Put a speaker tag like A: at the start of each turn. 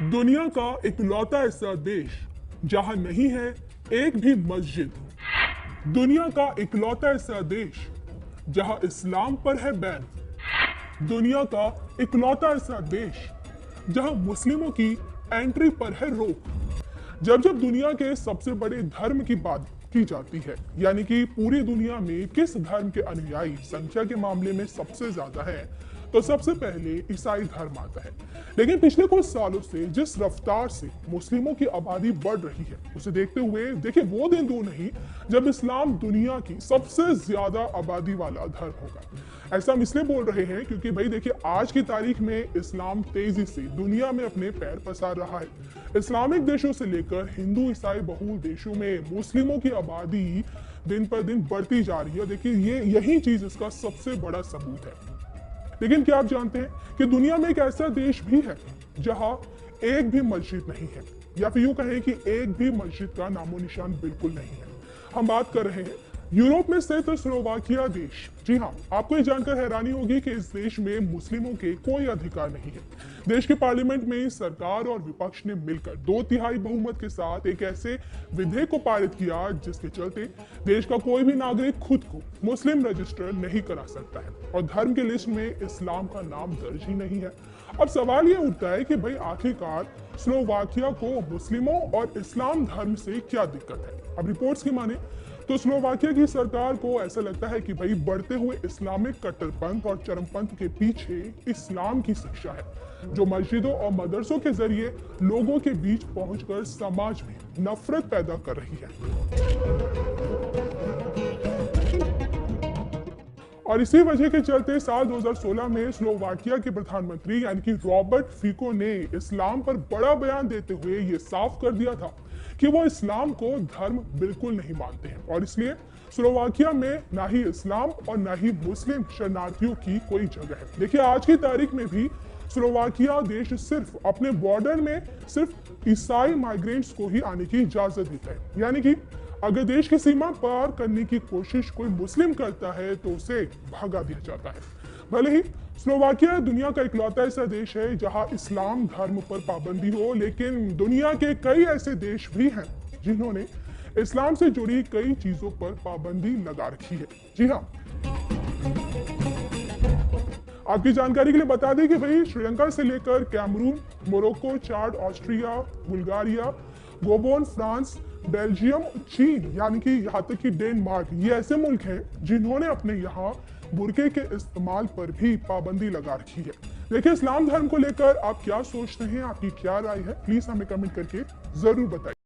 A: दुनिया का इकलौता ऐसा देश जहां नहीं है एक भी मस्जिद। दुनिया का इकलौता ऐसा देश जहां इस्लाम पर है बैन। दुनिया का इकलौता ऐसा देश जहां मुस्लिमों की एंट्री पर है रोक। जब जब दुनिया के सबसे बड़े धर्म की बात की जाती है, यानी कि पूरी दुनिया में किस धर्म के अनुयायी संख्या के मामले में सबसे ज्यादा है, तो सबसे पहले ईसाई धर्म आता है। लेकिन पिछले कुछ सालों से जिस रफ्तार से मुस्लिमों की आबादी बढ़ रही है, उसे देखते हुए देखिए वो दिन दूर नहीं जब इस्लाम दुनिया की सबसे ज्यादा आबादी वाला धर्म होगा। ऐसा हम इसलिए बोल रहे हैं क्योंकि भाई देखिए आज की तारीख में इस्लाम तेजी से दुनिया में अपने पैर पसार रहा है। इस्लामिक देशों से लेकर हिंदू ईसाई बहुल देशों में मुस्लिमों की आबादी दिन पर दिन बढ़ती जा रही है। देखिए यही चीज इसका सबसे बड़ा सबूत है। लेकिन क्या आप जानते हैं कि दुनिया में एक ऐसा देश भी है जहां एक भी मस्जिद नहीं है, या फिर यूं कहें कि एक भी मस्जिद का नामो निशान बिल्कुल नहीं है। हम बात कर रहे हैं यूरोप में स्थित स्लोवाकिया देश। जी हाँ, आपको ये जानकर हैरानी होगी कि इस देश में मुस्लिमों के कोई अधिकार नहीं है। देश के पार्लियामेंट में सरकार और विपक्ष ने मिलकर 2/3 बहुमत के साथ एक ऐसे विधेयक को पारित किया जिसके चलते देश का कोई भी नागरिक खुद को मुस्लिम रजिस्टर नहीं करा सकता है और धर्म के लिस्ट में इस्लाम का नाम दर्ज ही नहीं है। अब सवाल ये उठता है कि भाई आखिरकार स्लोवाकिया को मुस्लिमों और इस्लाम धर्म से क्या दिक्कत है। अब रिपोर्ट्स की माने तो स्लोवाकिया की सरकार को ऐसा लगता है कि भाई बढ़ते हुए इस्लामिक कट्टरपंथ और चरमपंथ के पीछे इस्लाम की शिक्षा है, जो मस्जिदों और मदरसों के जरिए लोगों के बीच पहुंचकर समाज में नफरत पैदा कर रही है। और इसी वजह के चलते साल 2016 में स्लोवाकिया के प्रधानमंत्री यानी कि रॉबर्ट फिको ने इस्लाम पर बड़ा बयान देते हुए ये साफ कर दिया था कि वो इस्लाम को धर्म बिल्कुल नहीं मानते हैं और इसलिए स्लोवाकिया में ना ही इस्लाम और ना ही मुस्लिम शरणार्थियों की कोई जगह है। देखिए आज की तारीख में भी स्लोवाकिया देश सिर्फ अपने बॉर्डर में सिर्फ ईसाई माइग्रेंट्स को ही आने की इजाजत देता है, यानी कि अगर देश की सीमा पार करने की कोशिश कोई मुस्लिम करता है तो उसे भगा दिया जाता है। भले ही स्लोवाकिया दुनिया का इकलौता ऐसा देश है जहां इस्लाम धर्म पर पाबंदी हो, लेकिन दुनिया के कई ऐसे देश भी हैं जिन्होंने इस्लाम से जुड़ी कई चीजों पर पाबंदी लगा रखी है। जी हाँ, आपकी जानकारी के लिए बता दें कि भाई श्रीलंका से लेकर कैमरून, मोरक्को, चाड, ऑस्ट्रिया, बुल्गारिया, गोबोन, फ्रांस, बेल्जियम, चीन, यानी कि यहाँ तक कि डेनमार्क, ये ऐसे मुल्क हैं जिन्होंने अपने यहाँ बुर्के के इस्तेमाल पर भी पाबंदी लगा रखी है। देखिए इस्लाम धर्म को लेकर आप क्या सोचते हैं, आपकी क्या राय है, प्लीज हमें कमेंट करके जरूर बताइए।